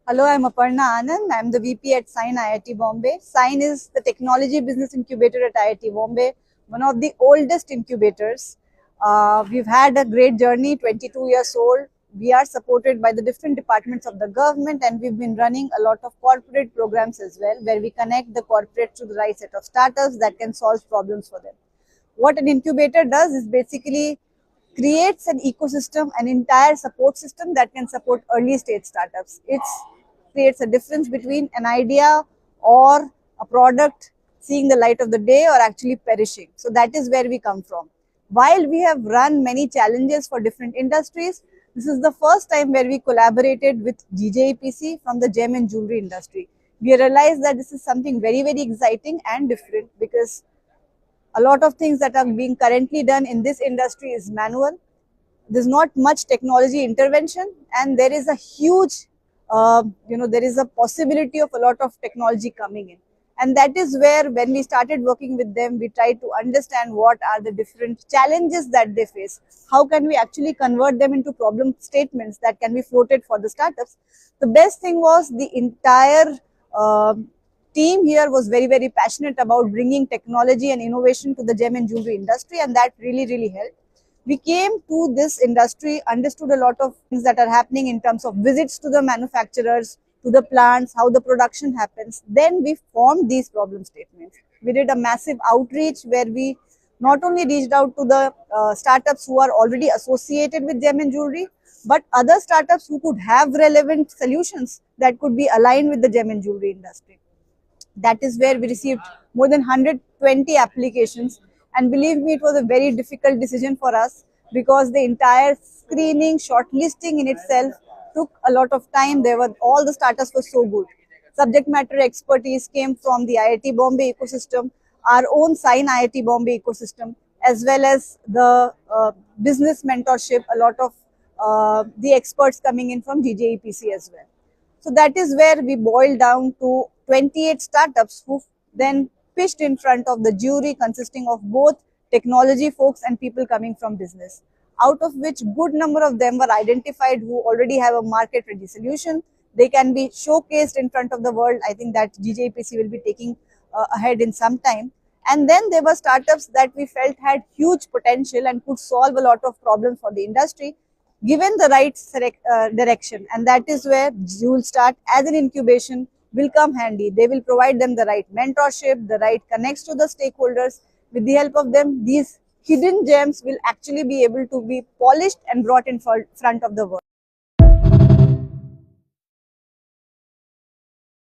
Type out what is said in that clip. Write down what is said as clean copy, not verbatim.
Hello, I'm Aparna Anand. I'm the VP at Sign IIT Bombay. Sign is the technology business incubator at IIT Bombay, one of the oldest incubators. We've had a great journey, 22 years old. We are supported by the different departments of the government, and we've been running a lot of corporate programs as well, where we connect the corporate to the right set of startups that can solve problems for them. What an incubator does is basically creates an ecosystem, an entire support system that can support early stage startups. It creates a difference between an idea or a product seeing the light of the day or actually perishing. So that is where we come from. While we have run many challenges for different industries, this is the first time where we collaborated with GJEPC from the gem and jewelry industry. We realized that this is something very, very exciting and different because a lot of things that are being currently done in this industry is manual. There's not much technology intervention, and there is a huge, there is a possibility of a lot of technology coming in. And that is where, when we started working with them, we tried to understand what are the different challenges that they face. How can we actually convert them into problem statements that can be floated for the startups? The best thing was the entire team here was very, very passionate about bringing technology and innovation to the gem and jewelry industry, and that really, really helped. We came to this industry, understood a lot of things that are happening in terms of visits to the manufacturers, to the plants, how the production happens. Then we formed these problem statements. We did a massive outreach where we not only reached out to the startups who are already associated with gem and jewelry, but other startups who could have relevant solutions that could be aligned with the gem and jewelry industry. That is where we received more than 120 applications, and believe me, it was a very difficult decision for us because the entire screening, shortlisting in itself took a lot of time. All the startups were so good. Subject matter expertise came from the IIT Bombay ecosystem, our own Sign IIT Bombay ecosystem, as well as the business mentorship, a lot of the experts coming in from GJEPC as well. So that is where we boiled down to 28 startups who then pitched in front of the jury consisting of both technology folks and people coming from business, out of which good number of them were identified who already have a market ready solution. They can be showcased in front of the world. I think that GJPC will be taking ahead in some time. And then there were startups that we felt had huge potential and could solve a lot of problems for the industry, given the right direction. And that is where JewelStart as an incubation will come handy. They will provide them the right mentorship, the right connects to the stakeholders. With the help of them, these hidden gems will actually be able to be polished and brought in front of the world.